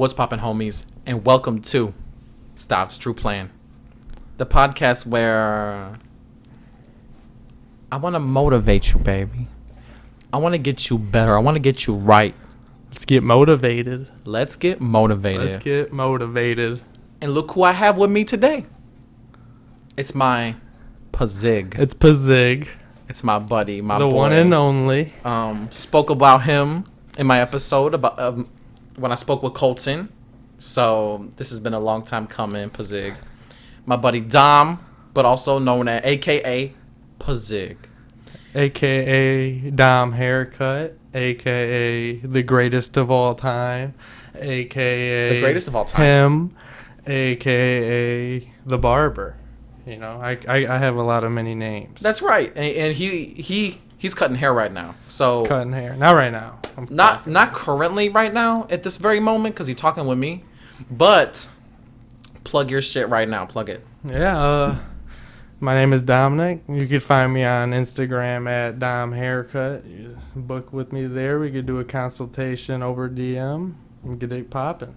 What's poppin', homies? And welcome to Stav's True Plan, the podcast where I want to motivate you, baby. I want to get you better. I want to get you right. Let's get motivated. Let's get motivated. Let's get motivated. And look who I have with me today. It's my Pazig. It's Pazig. It's my buddy, my the boy. One and only. Spoke about him in my episode about when I spoke with Colton. So this has been a long time coming, Pazig. My buddy Dom, but also known as AKA Pazig. AKA domhaircut. AKA the greatest of all time. AKA The greatest of all time. him. AKA the barber. You know, I have a lot of many names. That's right. And he's cutting hair right now. So Cutting hair. Not right now. Not currently right now at this very moment because he's talking with me. But plug your shit right now. Plug it. Yeah, my name is Dominic. You could find me on Instagram at domhaircut. You book with me there. We could do a consultation over DM and get it popping.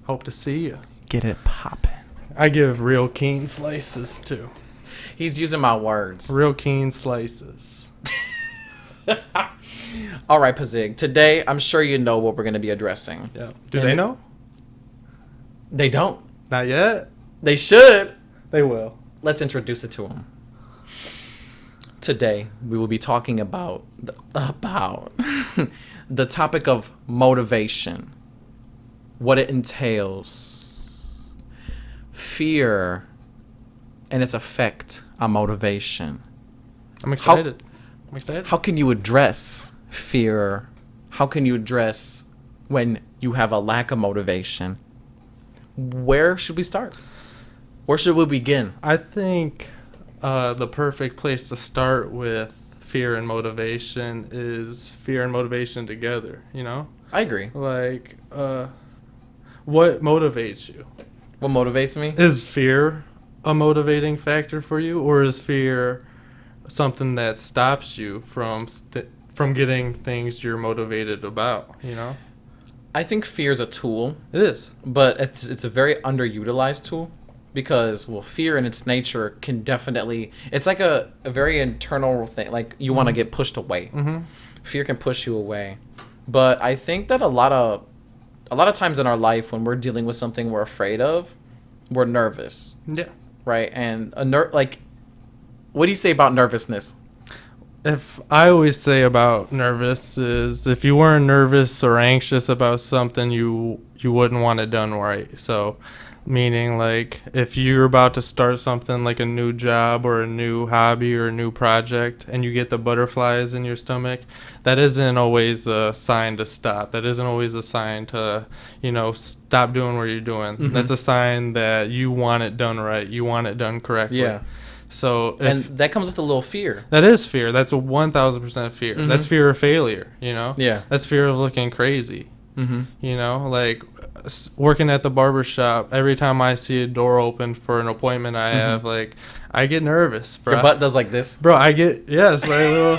Hope to see you. Get it popping. I give real keen slices too. He's using my words. Real keen slices. All right, Pazig. Today, I'm sure you know what we're going to be addressing. Yeah. Do they know? They don't. Not yet. They should. They will. Let's introduce it to them. Today, we will be talking about the topic of motivation, what it entails, fear, and its effect on motivation. I'm excited. How can you address fear? How can you address when you have a lack of motivation? Where should we start? Where should we begin? I think the perfect place to start with fear and motivation is fear and motivation together, you know? I agree. Like, what motivates you? What motivates me? Is fear a motivating factor for you, or is fear something that stops you from getting things you're motivated about, you know? I think fear is a tool. It is. But it's a very underutilized tool because, well, fear in its nature can definitely... It's like a very internal thing. Like, you want to get pushed away. Mm-hmm. Fear can push you away. But I think that a lot of times in our life when we're dealing with something we're afraid of, we're nervous. Yeah. Right? And what do you say about nervousness? If I always say about nervous is if you weren't nervous or anxious about something, you wouldn't want it done right. So, meaning like if you're about to start something like a new job or a new hobby or a new project and you get the butterflies in your stomach, that isn't always a sign to stop. That isn't always a sign to, stop doing what you're doing. Mm-hmm. That's a sign that you want it done right. You want it done correctly. Yeah. So and that comes with a little fear. That is fear. That's a 1,000% fear. Mm-hmm. That's fear of failure, Yeah. That's fear of looking crazy. Mm-hmm. Like working at the barber shop, every time I see a door open for an appointment I have, like, I get nervous, bro. Your butt does like this? Bro, my little...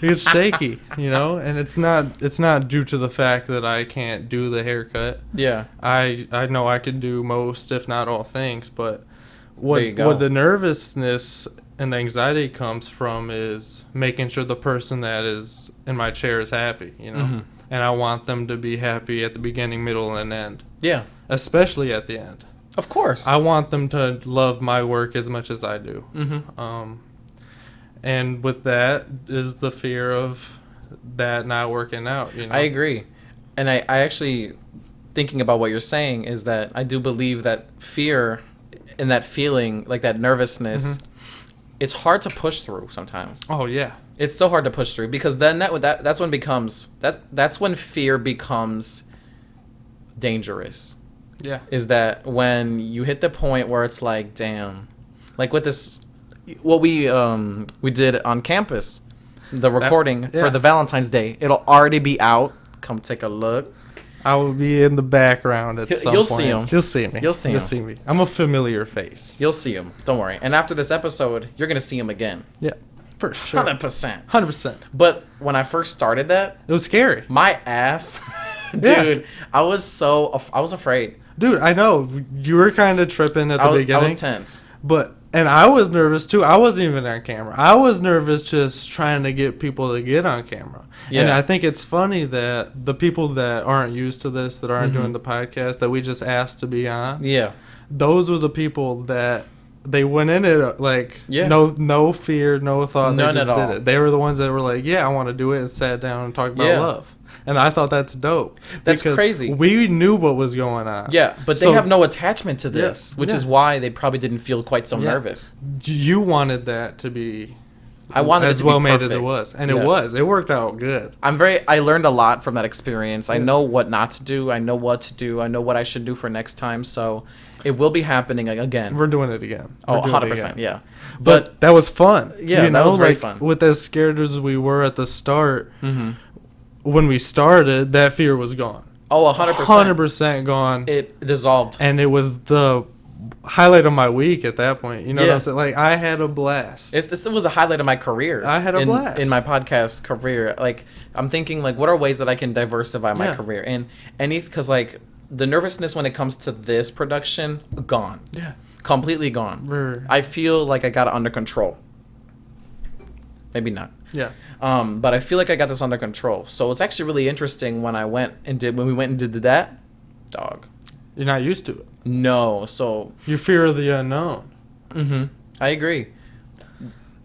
It's shaky, and it's not due to the fact that I can't do the haircut. Yeah. I know I can do most, if not all things, but... What the nervousness and the anxiety comes from is making sure the person that is in my chair is happy, Mm-hmm. And I want them to be happy at the beginning, middle, and end. Yeah. Especially at the end. Of course. I want them to love my work as much as I do. Mm-hmm. And with that is the fear of that not working out, I agree. And I actually, thinking about what you're saying, is that I do believe that fear... And that feeling, like that nervousness, it's hard to push through sometimes. Oh yeah, it's so hard to push through because then that's when fear becomes dangerous. Yeah, is that when you hit the point where it's like, damn, like with this, what we did on campus, the recording for the Valentine's Day, it'll already be out. Come take a look. I will be in the background at some point. See him. You'll see me. You'll see me. I'm a familiar face. You'll see him. Don't worry. And after this episode, you're going to see him again. Yeah, for sure. 100%. 100%. But when I first started that... It was scary. My ass... Dude, I was afraid. Dude, I know you were kind of tripping at the beginning. I was tense. And I was nervous too. I wasn't even on camera. I was nervous just trying to get people to get on camera. Yeah. And I think it's funny that the people that aren't used to this, that aren't doing the podcast, that we just asked to be on. Yeah. Those were the people that they went in it like no fear, no thought. None they just at all. did it. They were the ones that were like, yeah, I want to do it, and sat down and talked about love. And I thought that's dope. That's crazy. We knew what was going on. Yeah, but they have no attachment to this, which is why they probably didn't feel quite so nervous. You wanted that to be I wanted as it to well be made perfect. as it was. And it was. It worked out good. I learned a lot from that experience. I know what not to do. I know what to do. I know what I should do for next time. So it will be happening again. We're doing it again. Oh, 100%, yeah. But that was fun. Yeah, that was very fun. With as scared as we were at the start, when we started, that fear was gone. Oh, 100%. 100% gone. It dissolved. And it was the highlight of my week at that point. You know what I'm saying? Like, I had a blast. This was a highlight of my career. I had a blast. In my podcast career. Like, I'm thinking, like, what are ways that I can diversify my career? And because, like, the nervousness when it comes to this production, gone. Yeah. Completely gone. I feel like I got it under control. Maybe not. Yeah. But I feel like I got this under control. So it's actually really interesting when we went and did that, dog. You're not used to it. No. So you fear the unknown. I agree.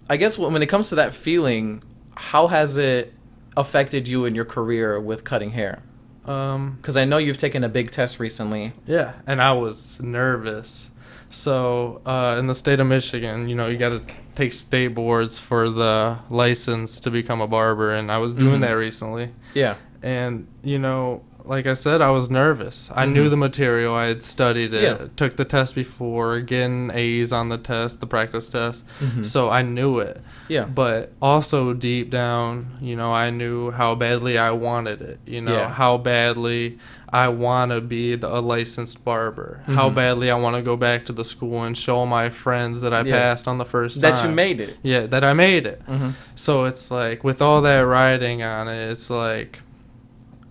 I guess when it comes to that feeling, how has it affected you in your career with cutting hair? Because I know you've taken a big test recently. Yeah, and I was nervous. So in the state of Michigan, you got to take state boards for the license to become a barber, and I was doing that recently. Yeah. And, like I said, I was nervous. I knew the material. I had studied it. Yeah. Took the test before, getting A's on the test, the practice test. So I knew it. Yeah. But also deep down, I knew how badly I wanted it. How badly I want to be a licensed barber. How badly I want to go back to the school and show my friends that I passed on the first time. That you made it. Yeah, that I made it. So it's like, with all that riding on it, it's like,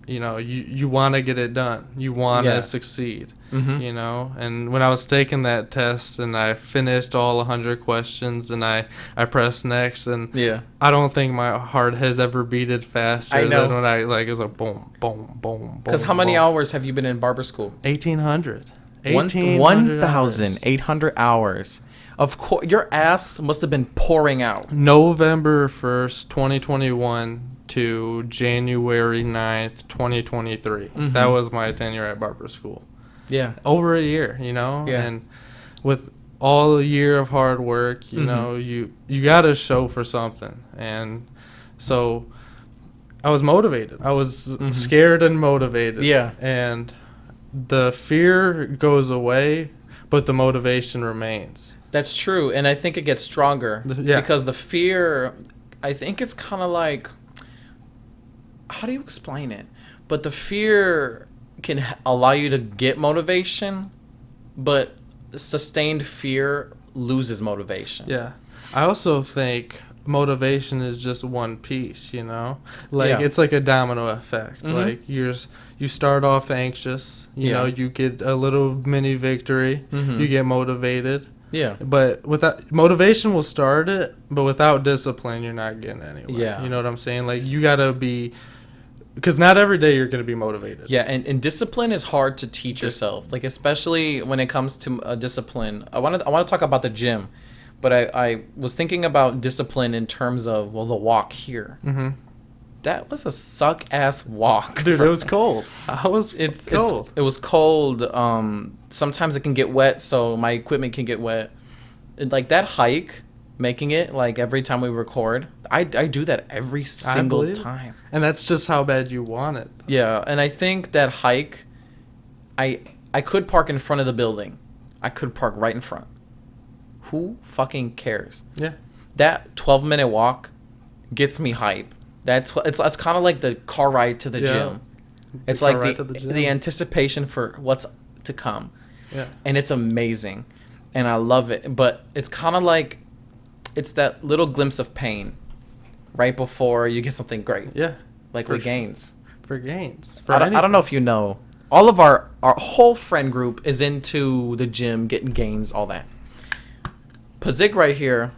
you want to get it done. You want to succeed, And when I was taking that test and I finished all 100 questions and I pressed next, and I don't think my heart has ever beated faster than when it was like boom, boom, boom, Because how many hours have you been in barber school? 1,800. 1,800 hours. Of course, your ass must have been pouring out. November 1st, 2021 to January 9th, 2023. That was my tenure at barber school. Yeah. Over a year, Yeah. And with all a year of hard work, you got to show for something. And so I was motivated. I was scared and motivated. Yeah. And the fear goes away, but the motivation remains. That's true. And I think it gets stronger. Because the fear, I think it's kind of like, how do you explain it? But the fear can allow you to get motivation, but sustained fear loses motivation. Yeah. I also think motivation is just one piece, It's like a domino effect. Like you start off anxious, you get a little mini victory, you get motivated. Yeah. But without motivation will start it, but without discipline you're not getting anywhere. Yeah. You know what I'm saying? Like, you got to be, because not every day you're going to be motivated. Yeah, and discipline is hard to teach yourself. Like, especially when it comes to discipline. I want to talk about the gym, but I was thinking about discipline in terms of, the walk here. That was a suck-ass walk. Dude, it was cold. It's cold. It was cold. Sometimes it can get wet, so my equipment can get wet. And, like, that hike, making it, like, every time we record, I do that every single time. And that's just how bad you want it. Yeah, and I think that hike, I could park in front of the building. I could park right in front. Who fucking cares? Yeah. That 12-minute walk gets me hype. It's kind of like the car ride to the gym. It's like the anticipation for what's to come. Yeah. And it's amazing. And I love it. But it's kind of like, it's that little glimpse of pain right before you get something great. Yeah. Like with gains. gains. I don't know if you know. All of our whole friend group is into the gym, getting gains, all that. Pazig right here.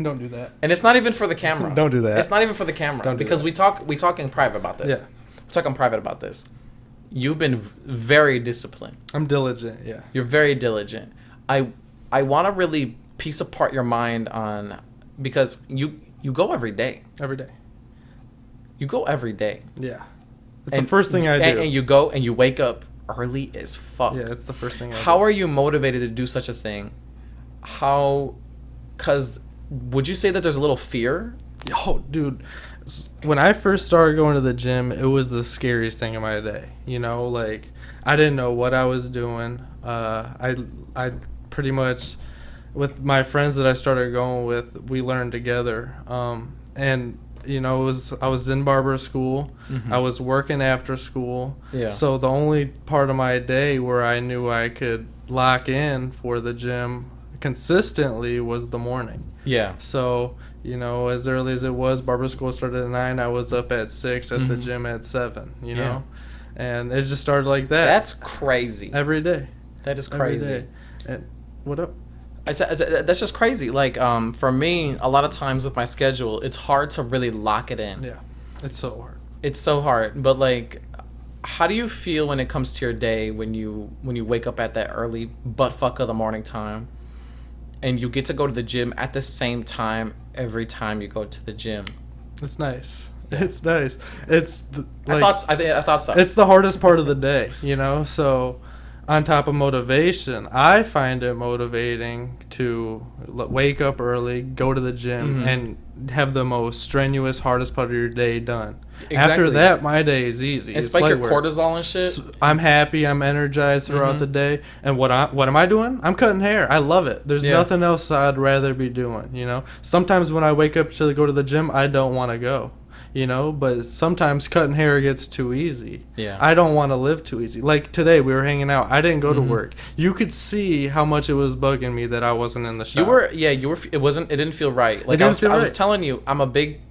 Don't do that. And it's not even for the camera. Don't do that. It's not even for the camera. Don't do because that. we talk in private about this. Yeah. We talk in private about this. You've been very disciplined. I'm diligent, yeah. You're very diligent. I want to really piece apart your mind on, because you go every day. Every day. You go every day. Yeah. It's the first thing I do. And you go and you wake up early as fuck. Yeah, it's the first thing I do. How are you motivated to do such a thing? Because would you say that there's a little fear? Oh, dude. When I first started going to the gym, it was the scariest thing of my day. You know, like, I didn't know what I was doing. I pretty much, with my friends that I started going with, we learned together. And you know, I was in barber school. Mm-hmm. I was working after school. Yeah. So the only part of my day where I knew I could lock in for the gym consistently was the morning. Yeah. So, you know, as early as it was, barber school started at 9. I was up at 6, at the gym at 7, you know? And it just started like that. That's crazy. Every day. That is crazy. Every day. And what up? That's just crazy. Like, for me, a lot of times with my schedule, it's hard to really lock it in. Yeah. It's so hard. It's so hard. But, like, how do you feel when it comes to your day when you wake up at that early buttfuck of the morning time and you get to go to the gym at the same time every time you go to the gym? It's nice. It's nice. It's I thought so. It's the hardest part of the day, you know? So on top of motivation, I find it motivating to wake up early, go to the gym, and have the most strenuous, hardest part of your day done. Exactly. After that, my day is easy. And spike your cortisol and shit. I'm happy. I'm energized throughout the day. And what am I doing? I'm cutting hair. I love it. There's nothing else I'd rather be doing, you know? Sometimes when I wake up to go to the gym, I don't want to go. You know, but sometimes cutting hair gets too easy. Yeah. I don't want to live too easy. Like today, we were hanging out. I didn't go to work. You could see how much it was bugging me that I wasn't in the shop. You were. It didn't feel right. Like I was telling you, I'm a big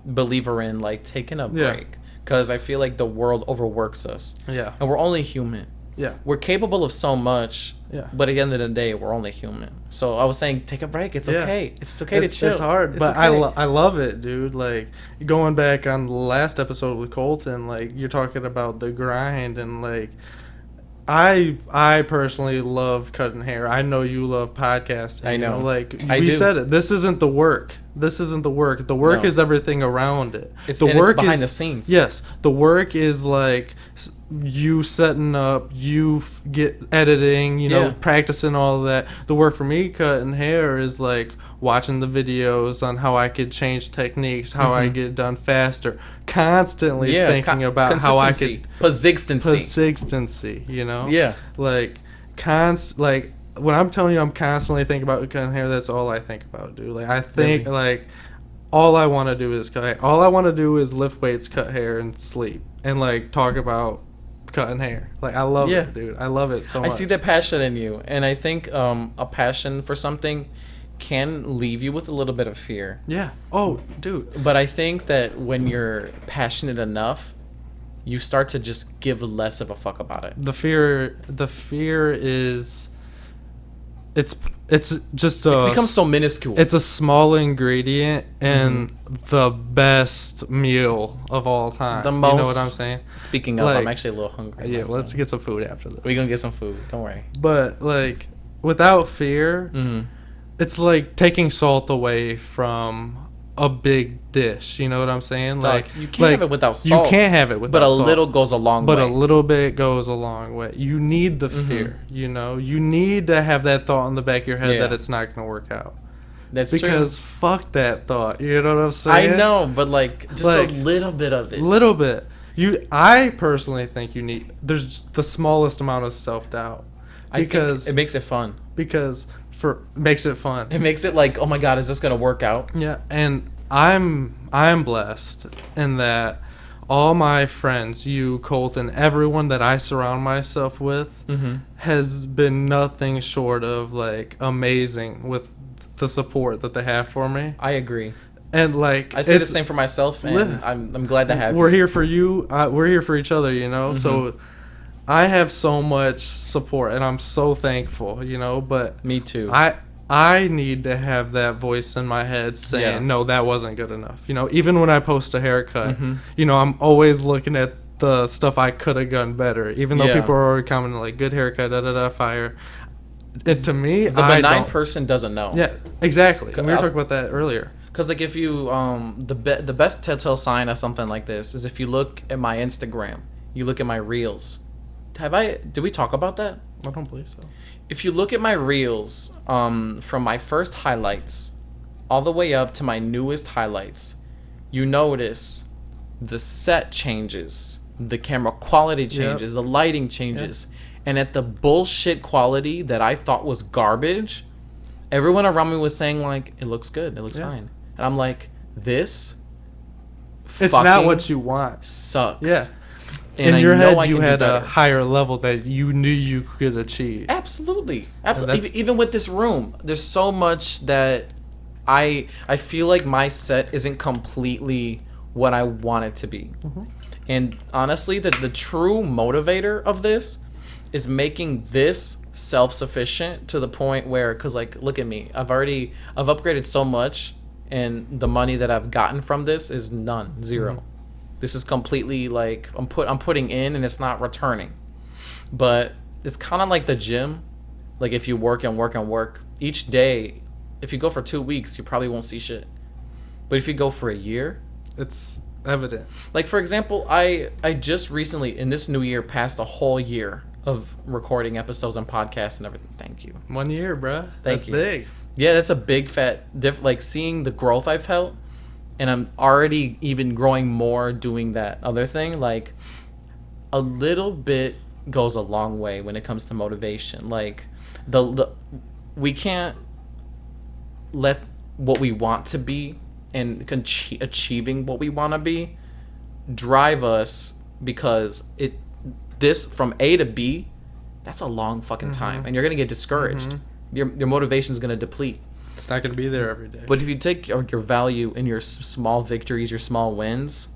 believer in like taking a break, because I feel like the world overworks us. Yeah. And we're only human. Yeah. We're capable of so much. Yeah. But at the end of the day, we're only human. So I was saying, take a break. It's okay. It's okay to chill. It's hard, but okay. I love it, dude. Like, going back on the last episode with Colton, like, you're talking about the grind, and like, I personally love cutting hair. I know you love podcasting. I know. Like, we said it. This isn't the work. The work is everything around it. It's behind the scenes. Yes. The work is like you setting up, you get editing, you know, practicing all of that. The work for me cutting hair is like watching the videos on how I could change techniques, how I get done faster, constantly thinking about how I could Consistency, you know? Yeah. Like when I'm telling you I'm constantly thinking about cutting hair, that's all I think about, dude. Like, I think, like, all I want to do is cut hair. All I want to do is lift weights, cut hair, and sleep. And, like, talk about cutting hair. Like, I love it, dude. I love it so much. I see that passion in you. And I think a passion for something can leave you with a little bit of fear. Yeah. Oh, dude. But I think that when you're passionate enough, you start to just give less of a fuck about it. The fear is... It's just it's become so minuscule. It's a small ingredient in the best meal of all time. The most, you know what I'm saying? Speaking of, like, I'm actually a little hungry. Yeah, let's get some food after this. We're gonna get some food. Don't worry. But like, without fear, it's like taking salt away from a big dish. You know what I'm saying? Like, you can't have it without salt. You can't have it without salt. But a little goes a long way. But a little bit goes a long way. You need the fear, you know? You need to have that thought in the back of your head that it's not going to work out. That's because true. Fuck that thought. You know what I'm saying? I know, but like, just like, a little bit of it. Little bit. I personally think there's the smallest amount of self-doubt. Because it makes it fun. Makes it fun. It makes it like, oh my God, is this gonna work out? Yeah, and I'm blessed in that all my friends, you, Colton, everyone that I surround myself with has been nothing short of like amazing with the support that they have for me. I agree. And like I say the same for myself, and I'm glad to have we're you. here for you. We're here for each other, you know. Mm-hmm. So I have so much support, and I'm so thankful, you know. But Me too. I need to have that voice in my head saying, no, that wasn't good enough. You know, even when I post a haircut, you know, I'm always looking at the stuff I could have done better. Even though people are already commenting like, good haircut, fire. And to me, the benign person doesn't know. Yeah, exactly. And we were talking about that earlier. Because like if you the best telltale sign of something like this is if you look at my Instagram, you look at my reels. Did we talk about that? I don't believe so. If you look at my reels, from my first highlights all the way up to my newest highlights, you notice the set changes, the camera quality changes, the lighting changes, and at the bullshit quality that I thought was garbage, everyone around me was saying like, it looks good, it looks fine. And I'm like, this it's not what you want. Sucks. Yeah. And in your head, you had a higher level that you knew you could achieve. Absolutely. Even with this room, there's so much that I feel like my set isn't completely what I want it to be. And honestly, the true motivator of this is making this self-sufficient to the point where, because like, look at me, I've upgraded so much, and the money that I've gotten from this is zero. This is completely like I'm putting in and it's not returning. But it's kind of like the gym. Like if you work and work and work each day, if you go for 2 weeks, you probably won't see shit. But if you go for a year, it's evident. Like for example, I just recently in this new year passed a whole year of recording episodes and podcasts and everything. Thank you. 1 year, bruh. Thank you. Big. Yeah, that's a big fat like seeing the growth I've felt. And I'm already even growing more doing that other thing. Like, a little bit goes a long way when it comes to motivation. Like, we can't let what we want to be and achieving what we want to be drive us, because this from A to B, that's a long fucking time. And you're going to get discouraged. Your motivation is going to deplete. It's not going to be there every day. But if you take your value in your small victories, your small wins,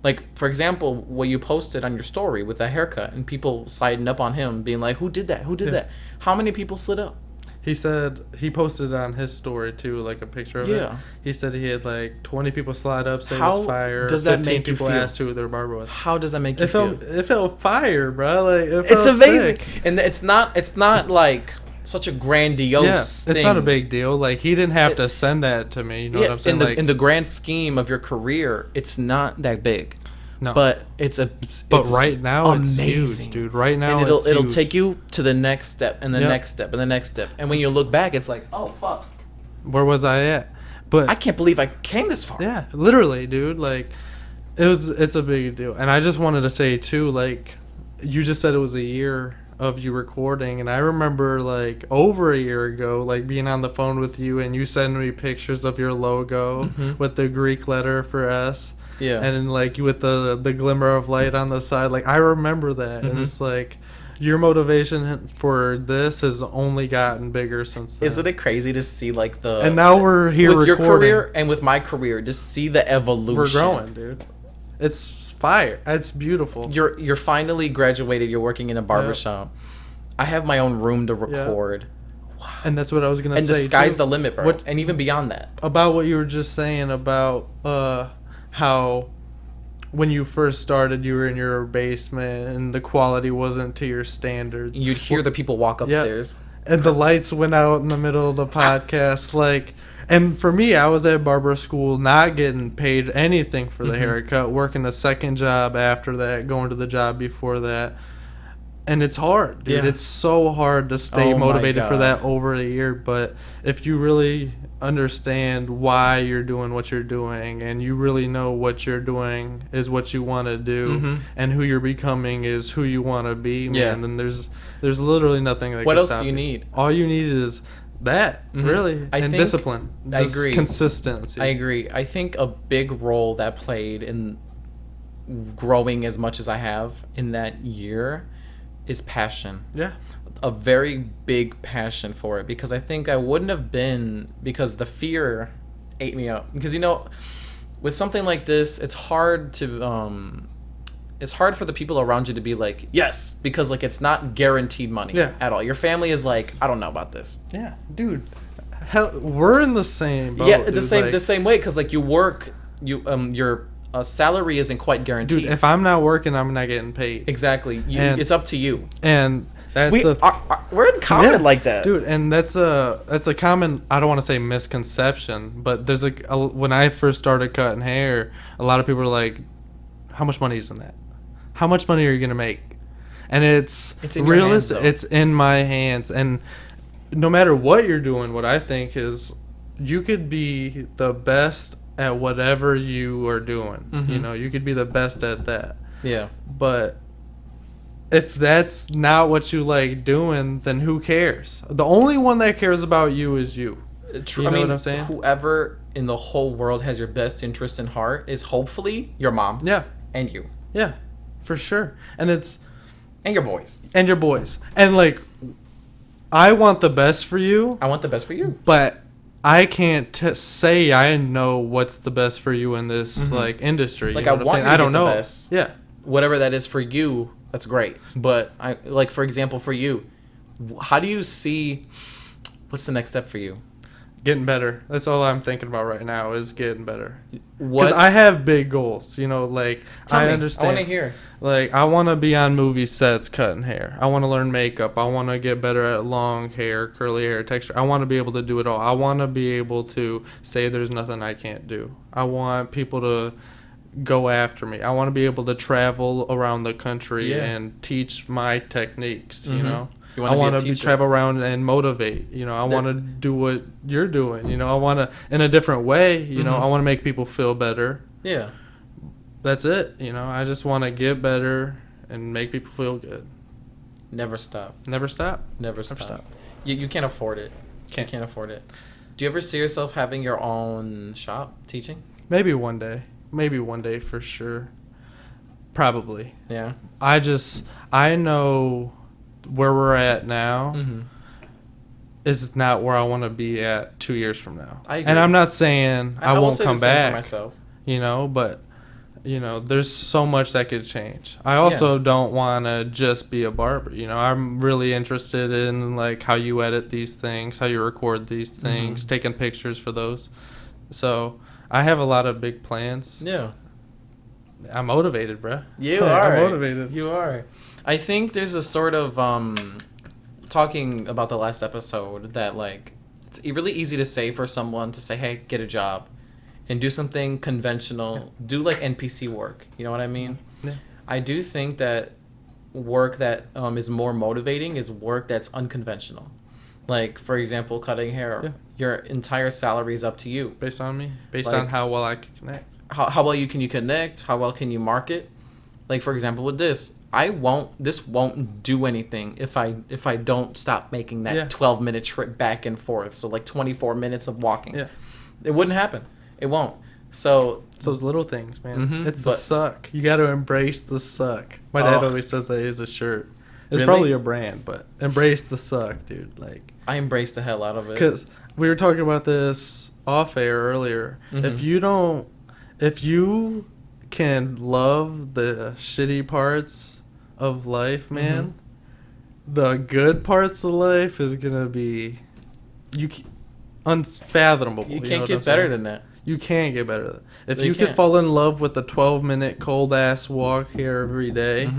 like, for example, what you posted on your story with that haircut and people siding up on him, being like, who did that? Who did that? How many people slid up? He said, he posted on his story, too, like a picture of it. He said he had like 20 people slide up, say it was fire. Does that make you people feel? asked who their barber was. How does that make you feel? It felt fire, bro. Like, it's amazing. Sick. And it's not like such a grandiose thing. It's not a big deal. Like, he didn't have to send that to me. You know what I'm saying? In the grand scheme of your career, it's not that big. No. But right now amazing. It's huge, dude. Right now and it'll huge. Take you to the next step and the next step and the next step. And when you look back, it's like, oh fuck. Where was I at? But I can't believe I came this far. Yeah, literally, dude. Like, it's a big deal. And I just wanted to say too, like, you just said it was a year of you recording, and I remember like over a year ago, like being on the phone with you and you sending me pictures of your logo with the Greek letter for S. Yeah. And then like with the glimmer of light on the side. Like, I remember that. And it's like your motivation for this has only gotten bigger since then. Isn't it crazy to see like and now we're here with recording. Your career and with my career, just see the evolution. We're growing, dude. It's fire. It's beautiful. You're finally graduated. You're working in a barbershop. I have my own room to record. Wow. And that's what I was gonna say. And the sky's the limit, bro. And even beyond that. About what you were just saying about how when you first started, you were in your basement and the quality wasn't to your standards. You'd hear the people walk upstairs. And the lights went out in the middle of the podcast. Like, and for me, I was at barber school not getting paid anything for the haircut, working a second job after that, going to the job before that. And it's hard, dude. It's so hard to stay motivated for that over a year. But if you really understand why you're doing what you're doing, and you really know what you're doing is what you want to do, and who you're becoming is who you want to be, man, then there's literally nothing that what can else stop do you need? All you need is that, really, and discipline. I agree. Consistency. I agree. I think a big role that played in growing as much as I have in that year is passion. Yeah. A very big passion for it, because I think I wouldn't have been, because the fear ate me up because with something like this, it's hard for the people around you to be like, yes, because like it's not guaranteed money at all. Your family is like, I don't know about this. Yeah, dude. Hell, we're in the same boat. Yeah, dude. the same way because like you work, your salary isn't quite guaranteed. Dude, if I'm not working, I'm not getting paid. Exactly. It's up to you. And that's we're in common like that, dude. And that's a common. I don't want to say misconception, but there's when I first started cutting hair, a lot of people are like, "How much money is in that? How much money are you gonna make?" And it's realistic. It's in my hands, and no matter what you're doing, what I think is you could be the best at whatever you are doing. Mm-hmm. You could be the best at that. Yeah. But if that's not what you like doing, then who cares? The only one that cares about you is you. True. You know what I'm saying? Whoever in the whole world has your best interest in heart is hopefully your mom. Yeah. And you. Yeah. For sure. And your boys. And your boys. And like, I want the best for you. I want the best for you. But I can't say I know what's the best for you in this like industry. Like, you know I what I'm want saying? you to I don't get the know. best. Yeah. Whatever that is for you, that's great. But I like, for example, for you, how do you see? What's the next step for you? Getting better. That's all I'm thinking about right now is getting better. What? Because I have big goals. Like, I understand. I want to hear. Like, I want to be on movie sets cutting hair. I want to learn makeup. I want to get better at long hair, curly hair texture. I want to be able to do it all. I want to be able to say there's nothing I can't do. I want people to go after me. I want to be able to travel around the country and teach my techniques, I want to travel around and motivate. I want to do what you're doing. I want to, in a different way, I want to make people feel better. Yeah. That's it. I just want to get better and make people feel good. Never stop. Never stop. Never stop. You can't afford it. You can't afford it. Do you ever see yourself having your own shop teaching? Maybe one day. Maybe one day for sure. Probably. Yeah. I know where we're at now is not where I want to be at 2 years from now. I agree. And I'm not saying I won't come back. For myself. But there's so much that could change. I also don't want to just be a barber. I'm really interested in like how you edit these things, how you record these things, taking pictures for those. So I have a lot of big plans. Yeah. I'm motivated, bruh. You are. I'm motivated. You are. I think there's a sort of talking about the last episode that like it's really easy to say for someone to say, hey, get a job and do something conventional, do like NPC work. You know what I mean? Yeah. I do think that work that is more motivating is work that's unconventional. Like, for example, cutting hair. Yeah. Your entire salary is up to you. Based on me? Based on how well I can connect. How well can you connect? How well can you market? Like, for example, with this won't do anything if I don't stop making that 12-minute trip back and forth. So like 24 minutes of walking. Yeah. It wouldn't happen. It won't. So it's those little things, man. It's the suck. You got to embrace the suck. My dad always says that is a shirt. It's probably a brand, but embrace the suck, dude. Like, I embrace the hell out of it. Because we were talking about this off air earlier. If you can love the shitty parts of life, man, the good parts of life is gonna be unfathomable. You can't get better than that. You can't get better than that. If you could fall in love with the 12-minute cold ass walk here every day,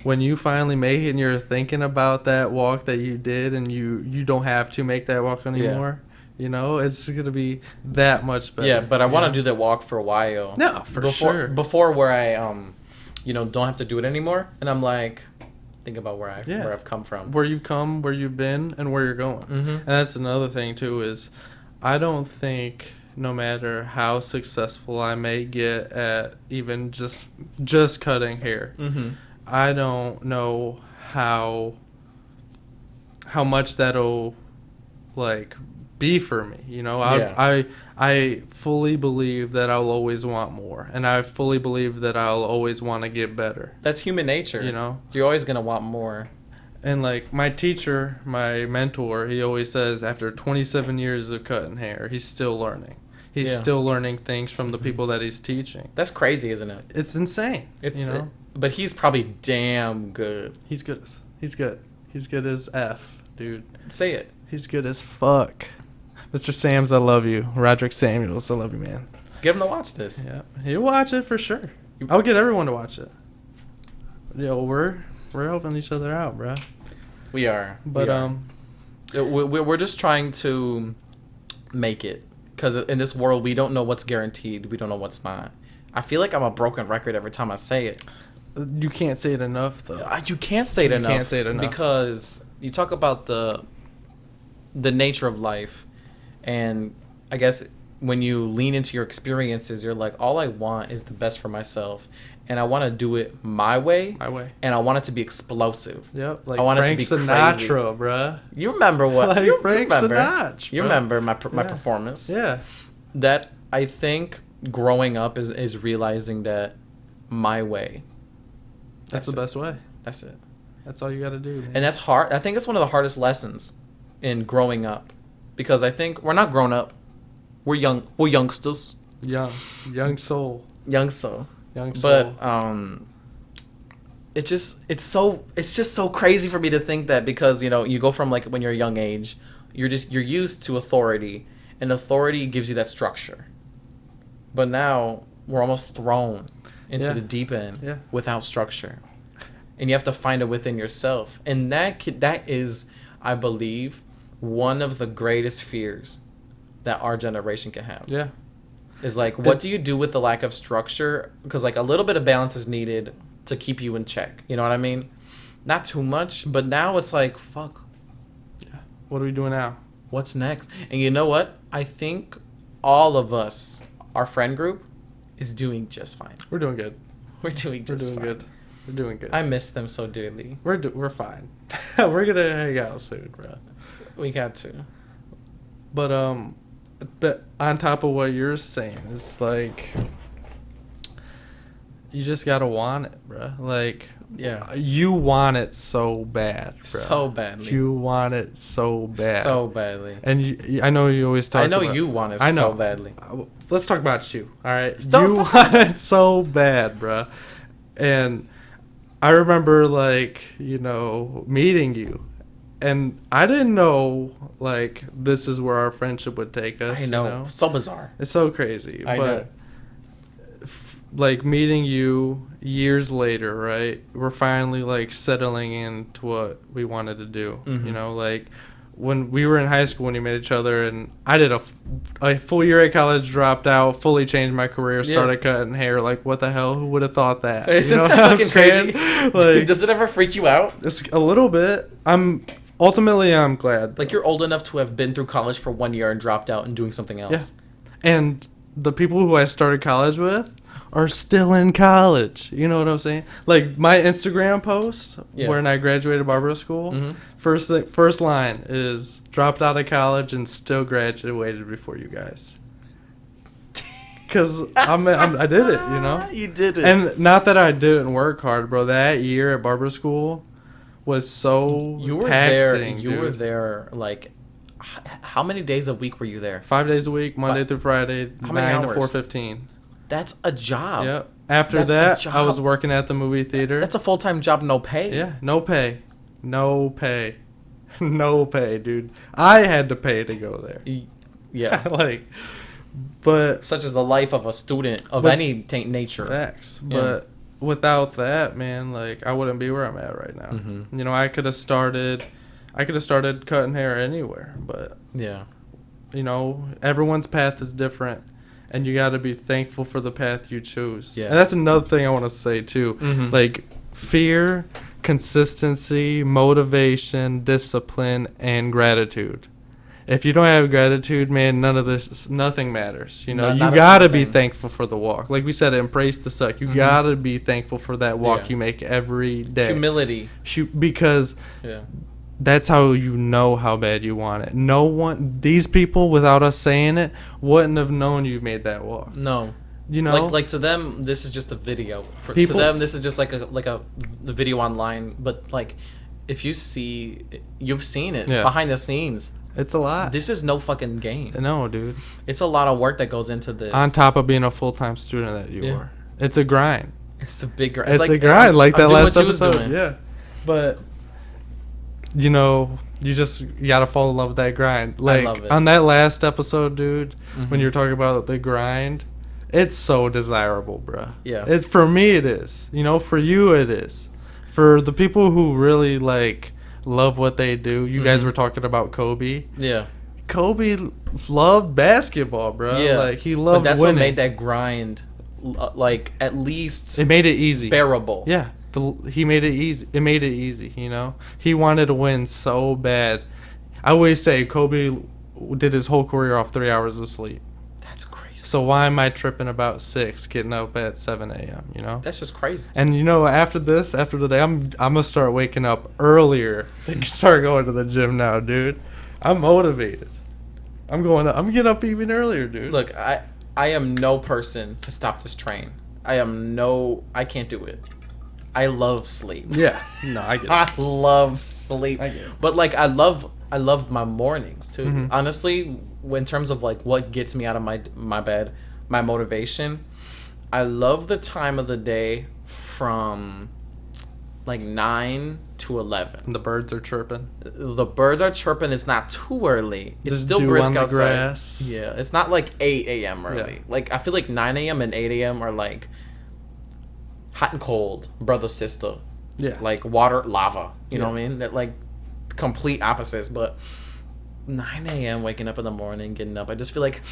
when you finally make it and you're thinking about that walk that you did and you don't have to make that walk anymore. It's going to be that much better. Yeah, but I want to do that walk for a while. No, sure. Before where I, don't have to do it anymore. And I'm like, think about where I've come from. Where you've come, where you've been, and where you're going. And that's another thing, too, is I don't think no matter how successful I may get at even just cutting hair, I don't know how much that'll, like, be for me. I fully believe that I'll always want more, and I fully believe that I'll always want to get better. That's human nature. You're always gonna want more. And like my teacher, my mentor, he always says after 27 years of cutting hair, he's still learning. He's Yeah. still learning things from the people that he's teaching. That's crazy, isn't it? It's insane. It's you know? but he's probably damn good. He's good. He's good. He's good as F, dude. Say it. He's good as fuck. Mr. Sams, I love you. Roderick Samuels, I love you, man. Get him to watch this. Yeah, he'll watch it for sure. I'll get everyone to watch it. Yo, we're helping each other out, bro. We are. But we're just trying to make it, because in this world we don't know what's guaranteed. We don't know what's not. I feel like I'm a broken record every time I say it. you can't say it enough, though. You can't say it enough. You can't say it enough because you talk about the nature of life, and I guess when you lean into your experiences, you're like, all I want is the best for myself, and I want to do it my way. My way. And I want it to be explosive. Yep. Like I want Frank it to be Sinatra, crazy. bruh. You remember what? Like you Frank remember. Sinatra. You bro. remember my Yeah. performance. Yeah. That I think growing up is realizing that my way. That's the best way. That's it. That's all you got to do, man. And that's hard. I think it's one of the hardest lessons in growing up, because I think we're not grown up. We're young. We're youngsters. Young soul. Young soul. Young soul. But it's just so crazy for me to think that, because you go from, like, when you're a young age, you're used to authority, and authority gives you that structure. But now we're almost thrown into the deep end without structure, and you have to find it within yourself. And that is, I believe, one of the greatest fears that our generation can have. Yeah. Is like, what do you do with the lack of structure? Because, like, a little bit of balance is needed to keep you in check. You know what I mean? Not too much, but now it's like, fuck. Yeah. What are we doing now? What's next? And you know what? I think all of us, our friend group, is doing just fine. We're doing good. We're doing just fine. Good. We're doing good. I miss them so dearly. We're fine. We're gonna hang out soon, bro. We got to. But on top of what you're saying, it's like you just gotta want it, bro. Like, yeah, you want it so bad, bro. So badly. You want it so bad. So badly. And I know you always talk. I know about, you want it I know. so badly. Let's talk about you. All right. Don't you stop. want it so bad, bro. And I remember, like, meeting you. And I didn't know, like, this is where our friendship would take us. I know. So bizarre. It's so crazy. I know. Like, meeting you years later, right? We're finally, like, settling into what we wanted to do. Mm-hmm. Like, when we were in high school, when we met each other, and I did a full year at college, dropped out, fully changed my career, started cutting hair. Like, what the hell? Who would have thought that? Isn't that what I'm fucking saying? crazy? Like, Does it ever freak you out? it's a little bit. Ultimately, I'm glad. Like, you're old enough to have been through college for 1 year and dropped out and doing something else. Yeah. And the people who I started college with are still in college. You know what I'm saying? Like, my Instagram post when I graduated barber school, first line is, dropped out of college and still graduated before you guys. Because I did it, You did it. And not that I didn't work hard, bro. That year at barber school was so taxing. You were there, like, how many days a week were you there? 5 days a week, Monday through Friday, How many 9 to hours? 4:15. That's a job. Yep. After That's a that, I was job. working at the movie theater. That's a full-time job, no pay. Yeah, no pay. No pay. No pay, dude. I had to pay to go there. Yeah. Like, but Such as the life of a student of With- any nature. facts. Yeah. But without that, man, like, I wouldn't be where I'm at right now. Mhm. I could have started cutting hair anywhere, but Yeah. everyone's path is different, and you got to be thankful for the path you choose. Yeah. And that's another thing I want to say too. Mhm. Like, fear, consistency, motivation, discipline, and gratitude. If you don't have gratitude, man, nothing matters. You Not a gotta single be thing. thankful for the walk. Like we said, embrace the suck. You gotta be thankful for that walk Yeah. you make every day. Humility. Because Yeah. that's how you know how bad you want it. These people, without us saying it, wouldn't have known you made that walk. No. You know, Like to them, this is just a video. To People- them, this is just like the video online. But, like, if you see, you've seen it Yeah. behind the scenes. It's a lot. This is no fucking game. No, dude. It's a lot of work that goes into this. On top of being a full-time student that you are. It's a grind. It's a big grind. It's a grind, like that doing last what you was episode. doing. Yeah. But, you know, you gotta fall in love with that grind. Like, love it. on that last episode, dude, Mhm. when you were talking about the grind, it's so desirable, bruh. Yeah. It's, for me, it is. You know, for you, it is. For the people who really, like, love what they do, you guys were talking about Kobe. Yeah. Kobe loved basketball, bro. Yeah. Like, he loved But that's winning. what made that grind, like, at least It made it easy. bearable. Yeah. He made it easy. It made it easy, you know? He wanted to win so bad. I always say Kobe did his whole career off 3 hours of sleep. That's crazy. So why am I tripping about 6, getting up at 7 a.m., you know? That's just crazy. And, you know, after the day, I'm going to start waking up earlier to start going to the gym now, dude. I'm motivated. I'm getting up even earlier, dude. Look, I am no person to stop this train. I can't do it. I love sleep. Yeah. No, I get it. I love sleep. I get it. But like I love my mornings too. Mhm. Honestly, in terms of like what gets me out of my bed, my motivation, I love the time of the day from like 9 to 11. And the birds are chirping. The birds are chirping. It's not too early. It's There's still dew brisk on the outside. grass. Yeah, it's not like 8 a.m. early. Yeah. Like I feel like 9 a.m. and 8 a.m. are like hot and cold, brother sister. Yeah. Like water, lava. You know Yeah. what I mean? That like complete opposites. But 9 a.m. waking up in the morning, getting up, I just feel like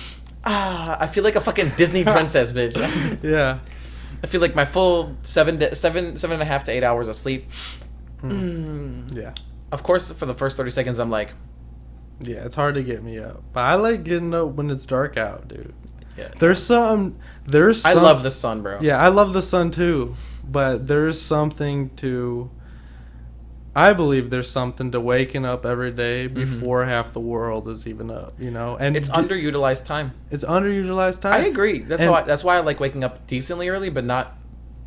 I feel like a fucking Disney princess, bitch. Yeah. I feel like my full 7.5 to 8 hours of sleep. Yeah. Of course, for the first 30 seconds, I'm like, Yeah, it's hard to get me up. But I like getting up when it's dark out, dude. yeah. There's some I love the sun, bro. Yeah, I love the sun too. But there's something to I believe there's something to waking up every day before half the world is even up, you know? And It's underutilized time. It's underutilized time. I agree. That's why I like waking up decently early, but not.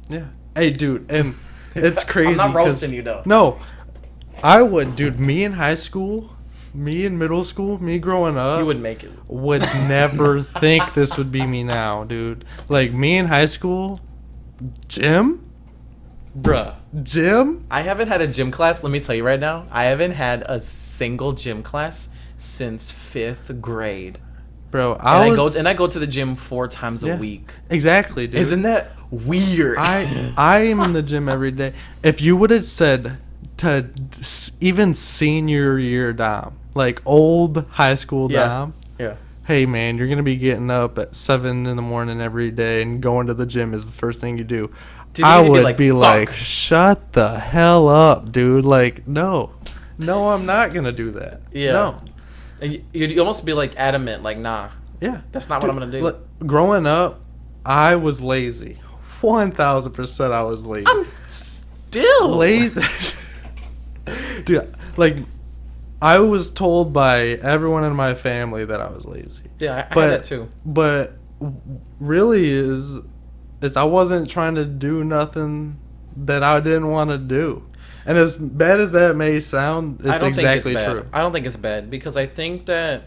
Yeah. Hey, dude, and it's crazy. I'm not 'cause- roasting you though. No. I would, dude, me in high school, me in middle school, me growing up. You would make it. Would never think this would be me now, dude. Like, me in high school, gym? Bruh. Gym? I haven't had a gym class. Let me tell you right now. I haven't had a single gym class since 5th grade. Bro, I go to the gym 4 times a Yeah. week. Exactly, dude. Isn't that weird? I am in the gym every day. If you would have said to even senior year Dom, like old high school Yeah. Dom, yeah. hey man, you're gonna be getting up at 7 in the morning every day and going to the gym is the first thing you do. Dude, I you'd would be like, "Fuck." shut the hell up, dude. Like, no, I'm not gonna do that. Yeah. No. And you'd almost be like adamant, like, nah, Yeah. that's not what I'm gonna do. Look, growing up, I was lazy. 1000% I was lazy. I'm still lazy. Dude, like, I was told by everyone in my family that I was lazy. Yeah, I had that too. But really is I wasn't trying to do nothing that I didn't want to do. And as bad as that may sound, it's exactly bad. true. I don't think it's bad because I think that,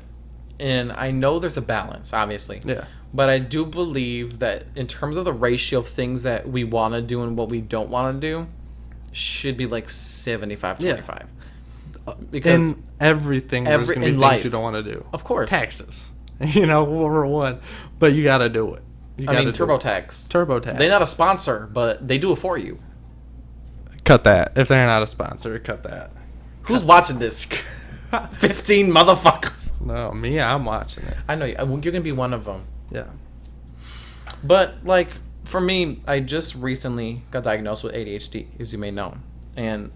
and I know there's a balance, obviously. Yeah. But I do believe that in terms of the ratio of things that we want to do and what we don't want to do, should be like 75-25. Because in everything, there's going to be in things life, you don't want to do. of course, Taxes. You know, number one. But you got to do it. I mean, TurboTax. TurboTax. They're not a sponsor, but they do it for you. Cut that. If they're not a sponsor, cut that. Who's watching this? 15 motherfuckers. No, me, I'm watching it. I know you're gonna be one of them. Yeah. But like for me, I just recently got diagnosed with ADHD, as you may know, and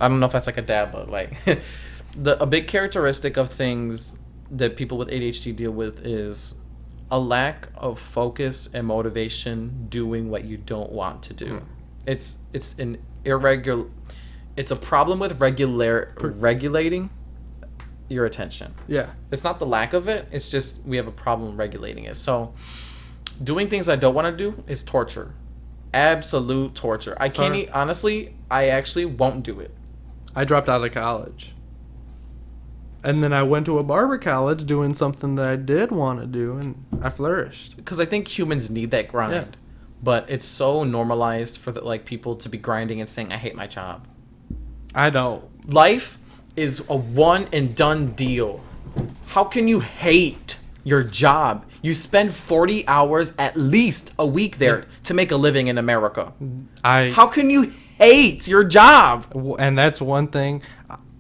I don't know if that's like a dab, but like a big characteristic of things that people with ADHD deal with is a lack of focus and motivation doing what you don't want to do. It's an irregular. It's a problem with regulating your attention. Yeah. It's not the lack of it. It's just we have a problem regulating it. So doing things I don't want to do is torture. Absolute torture. I can't honestly, I actually won't do it. I dropped out of college. And then I went to a barber college doing something that I did want to do, and I flourished. Because I think humans need that grind. Yeah. But it's so normalized for people to be grinding and saying, I hate my job. I don't. Life is a one and done deal. How can you hate your job? You spend 40 hours at least a week there to make a living in America. How can you hate your job? And that's one thing.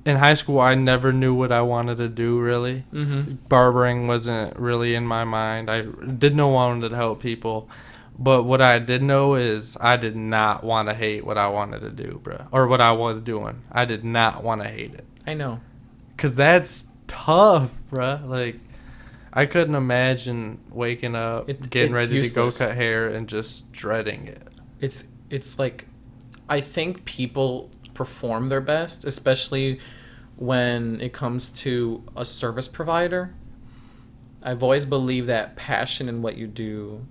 In high school, I never knew what I wanted to do, really. Mm-hmm. Barbering wasn't really in my mind. I didn't want to help people. But what I did know is I did not want to hate what I wanted to do, bro. Or what I was doing. I did not want to hate it. I know. Because that's tough, bro. Like, I couldn't imagine waking up, getting ready to go cut hair, and just dreading it. It's like, I think people perform their best, especially when it comes to a service provider. I've always believed that passion in what you do,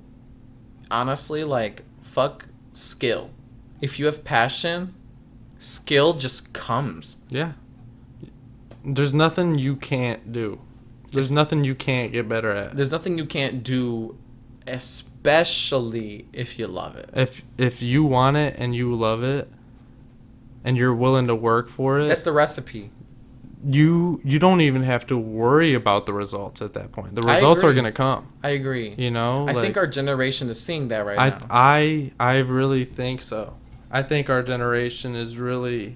honestly, like, fuck skill. If you have passion, skill just comes. Yeah. There's nothing you can't do. There's nothing you can't get better at. There's nothing you can't do, especially if you love it. If you want it and you love it and you're willing to work for it, that's the recipe. You don't even have to worry about the results at that point. The results are going to come. I agree. You know? I think our generation is seeing that right now. I really think so. I think our generation is really...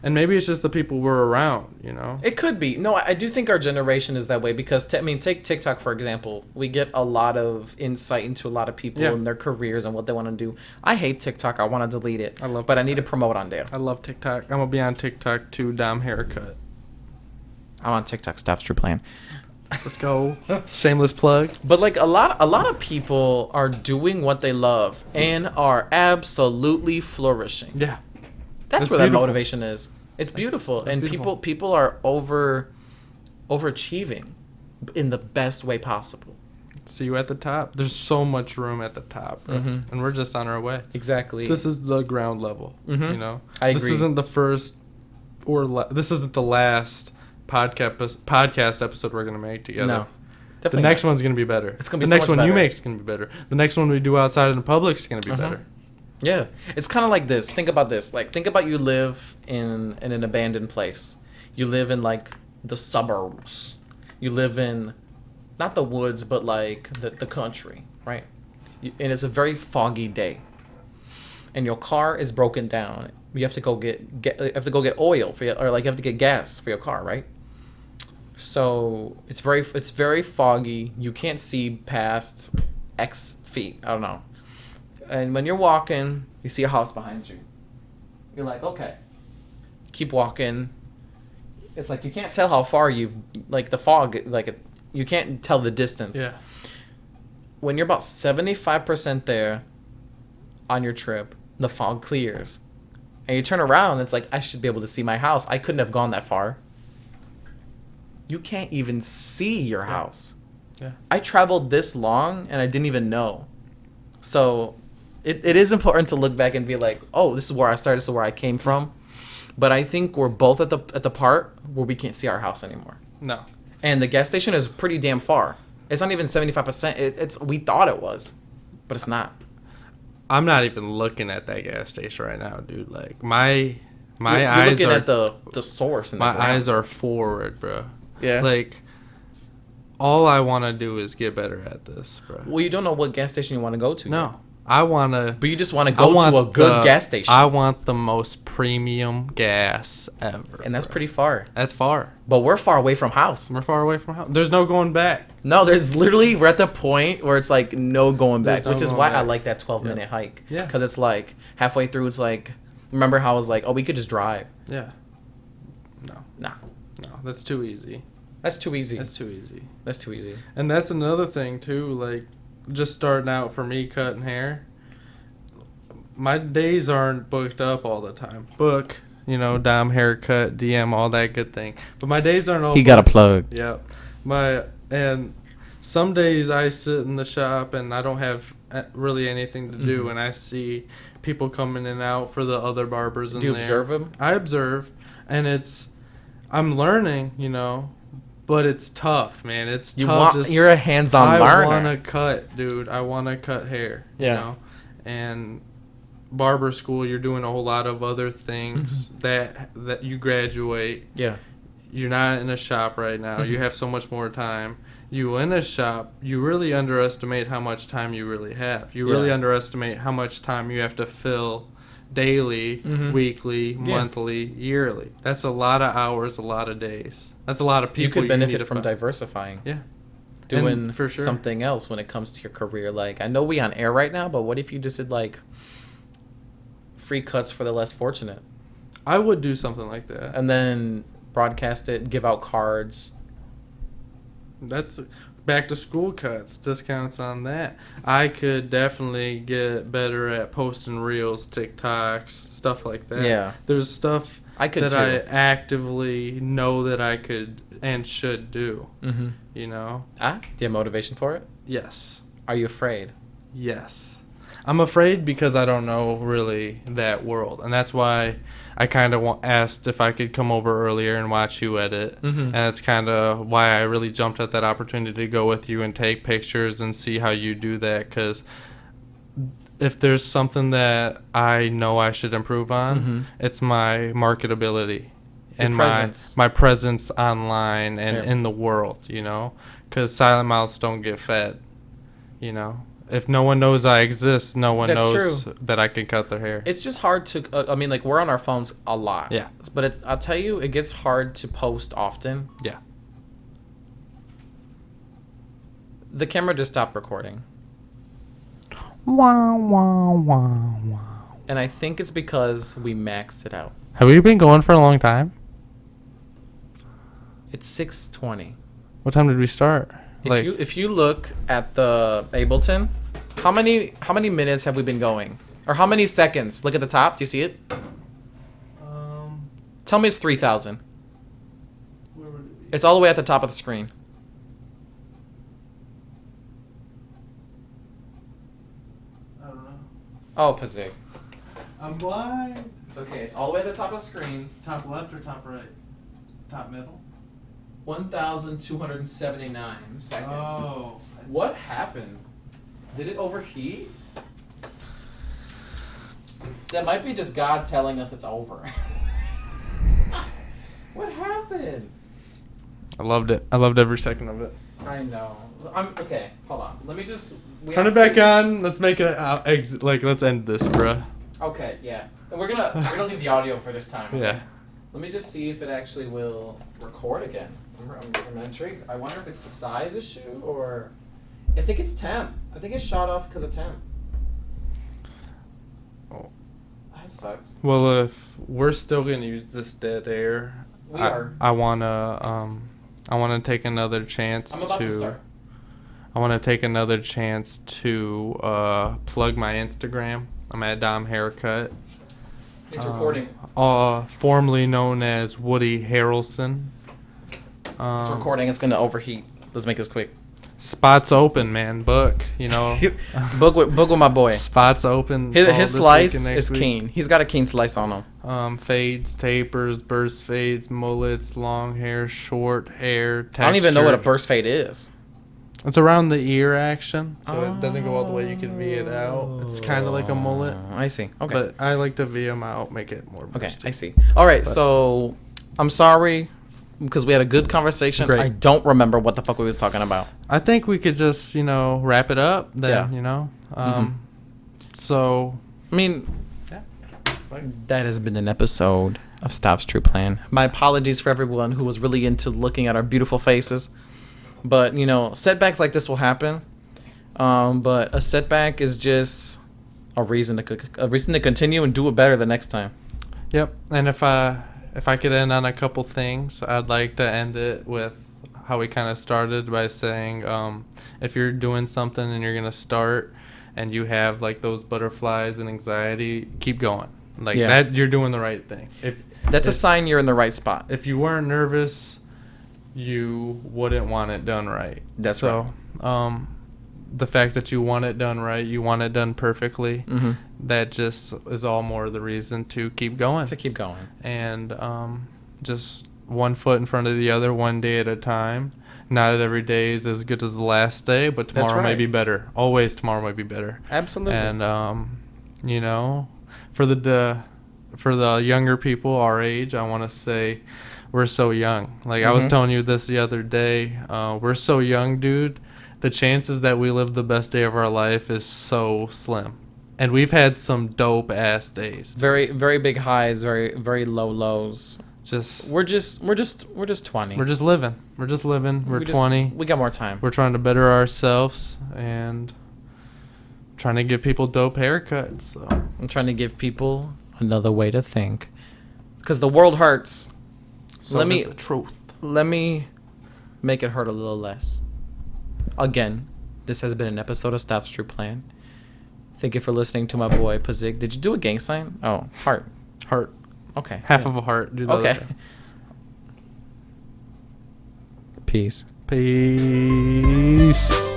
And maybe it's just the people we're around, you know? It could be. No, I do think our generation is that way because, take TikTok, for example. We get a lot of insight into a lot of people and their careers and what they want to do. I hate TikTok. I want to delete it. I love But TikTok. I need to promote on there. I love TikTok. I'm going to be on TikTok too, domhaircut. I'm on TikTok. Stav's True Plan. Let's go. Shameless plug. But like a lot of people are doing what they love and are absolutely flourishing. Yeah. That's where beautiful. that motivation is. It's beautiful. That's and beautiful. people are overachieving in the best way possible. See you at the top. There's so much room at the top, bro. Mm-hmm. And we're just on our way. Exactly. This is the ground level, Mm-hmm. you know? I agree. This isn't the first this isn't the last podcast episode we're going to make together. No. The Definitely next not. one's going to be better. It's gonna be the so next much one you better. make is going to be better. The next one we do outside in the public is going to be Uh-huh. better. Yeah. It's kind of like this. Think about this. Like, think about you live in an abandoned place. You live in, like, the suburbs. You live in, not the woods, but, like, the country, right? And it's a very foggy day. And your car is broken down. You have to go get oil for your, or, like, you have to get gas for your car, right? So it's very foggy. You can't see past X feet. I don't know. And when you're walking, you see a house behind you. You're like, okay. Keep walking. It's like you can't tell how far you've, like, the fog, like, you can't tell the distance. Yeah. When you're about 75% there on your trip, the fog clears. And you turn around, it's like, I should be able to see my house. I couldn't have gone that far. You can't even see your house. Yeah. I traveled this long and I didn't even know. So it is important to look back and be like, oh, this is where I started, this is where I came from. But I think we're both at the part where we can't see our house anymore. No. And the gas station is pretty damn far. It's not even 75%. It's we thought it was, but it's not. I'm not even looking at that gas station right now, dude. Like, my You're eyes looking are at the source. In the my ground. eyes are forward, bro. Yeah. Like, all I want to do is get better at this, bro. Well, you don't know what gas station you want to go to. No. I want to... But you just want to go to a good gas station. I want the most premium gas ever. And that's bro. pretty far. That's far. But we're far away from house. We're far away from house. There's no going back. No, we're at the point where it's like no going back, There's no which is going why back. I like that 12-minute hike. Yeah. Because it's like halfway through, it's like, remember how I was like, oh, we could just drive. Yeah. No. Nah. No. That's too easy. That's too easy. That's too easy. That's too easy. And that's another thing, too. Like, just starting out for me cutting hair. My days aren't booked up all the time. Book, Dom haircut, DM, all that good thing. But my days aren't all. He got a plug. Yep. And some days I sit in the shop and I don't have really anything to do, Mm-hmm. and I see people coming in and out for the other barbers in Do you there. observe him? I observe. And I'm learning, but it's tough, man. It's tough. You're a hands-on learner. I want to cut, dude. I want to cut hair, and barber school, you're doing a whole lot of other things that you graduate. Yeah. You're not in a shop right now. You have so much more time. You in a shop, you really underestimate how much time you really have. You really underestimate how much time you have to fill daily, weekly, monthly, yearly. That's a lot of hours, a lot of days. That's a lot of people. You could benefit from diversifying. Yeah. Doing for sure something else when it comes to your career. Like, I know we on air right now, but what if you just did like free cuts for the less fortunate? I would do something like that. And then broadcast it, give out cards. That's back to school cuts, discounts on that. I could definitely get better at posting reels, TikToks, stuff like that. Yeah. There's stuff I actively know that I could and should do. Mm-hmm. Do you have motivation for it? Yes. Are you afraid? Yes. I'm afraid because I don't know really that world, and that's why I kind of asked if I could come over earlier and watch you edit, and that's kind of why I really jumped at that opportunity to go with you and take pictures and see how you do that, because if there's something that I know I should improve on, it's my marketability and my presence online and in the world, because silent mouths don't get fed, If no one knows I exist, no one knows that I can cut their hair. It's just hard to, we're on our phones a lot. Yeah. But I'll tell you, it gets hard to post often. Yeah. The camera just stopped recording. Wow, wow, wow, wow. And I think it's because we maxed it out. Have we been going for a long time? It's 6:20. What time did we start? If you look at the Ableton, how many minutes have we been going? Or how many seconds? Look at the top. Do you see it? Tell me it's 3,000. Where would it be? It's all the way at the top of the screen. I don't know. Oh, Pazig. I'm blind. It's okay. It's all the way at the top of the screen. Top left or top right? Top middle? 1,279 seconds. Oh. What happened? Did it overheat? That might be just God telling us it's over. What happened? I loved it. I loved every second of it. I know. Okay. Hold on. Let me just turn it back on. Let's make it exit. Let's end this, bruh. Okay. Yeah. We're gonna leave the audio for this time. Okay? Yeah. Let me just see if it actually will record again. I'm intrigued. I wonder if it's the size issue or I think it's temp. I think it's shot off because of temp. Oh. That sucks. Well, if we're still gonna use this dead air, I wanna take another chance I'm about to start. I wanna take another chance to plug my Instagram. I'm at domhaircut. It's recording. Formerly known as Woody Harrelson. It's recording. It's gonna overheat. Let's make this quick. Spots open, man. Book, book with my boy. Spots open. His slice is keen. He's got a keen slice on him. Fades, tapers, burst fades, mullets, long hair, short hair. Texture. I don't even know what a burst fade is. It's around the ear action, so it doesn't go all the way. You can V it out. It's kind of like a mullet. I see. Okay. But I like to V them out, make it more bursty. Okay, I see. All right, so I'm sorry because we had a good conversation. Great. I don't remember what the fuck we was talking about. I think we could just, wrap it up then, So, that has been an episode of Stav's True Plan. My apologies for everyone who was really into looking at our beautiful faces. But, setbacks like this will happen. But a setback is just a reason to continue and do it better the next time. Yep. And if I could end on a couple things, I'd like to end it with how we kind of started by saying, if you're doing something and you're going to start and you have those butterflies and anxiety, keep going. That you're doing the right thing. That's a sign you're in the right spot. If you weren't nervous, you wouldn't want it done right. That's right. The fact that you want it done right, you want it done perfectly, that just is all more the reason to keep going. To keep going. And just one foot in front of the other, one day at a time. Not every day is as good as the last day, but tomorrow may be better. Always tomorrow may be better. Absolutely. And you know, for the younger people our age, I want to say we're so young. Like I was telling you this the other day, we're so young, dude. The chances that we live the best day of our life is so slim. And we've had some dope ass days. Very, very big highs, very, very low lows. We're just 20. We're just living. We're 20. We got more time. We're trying to better ourselves and trying to give people dope haircuts. So I'm trying to give people another way to think, because the world hurts. So let me the truth. Let me make it hurt a little less. Again, this has been an episode of Stav's True Plan. Thank you for listening to my boy Pazig. Did you do a gang sign? Oh, heart. Okay. Half of a heart. Do the okay. other. Peace. Peace.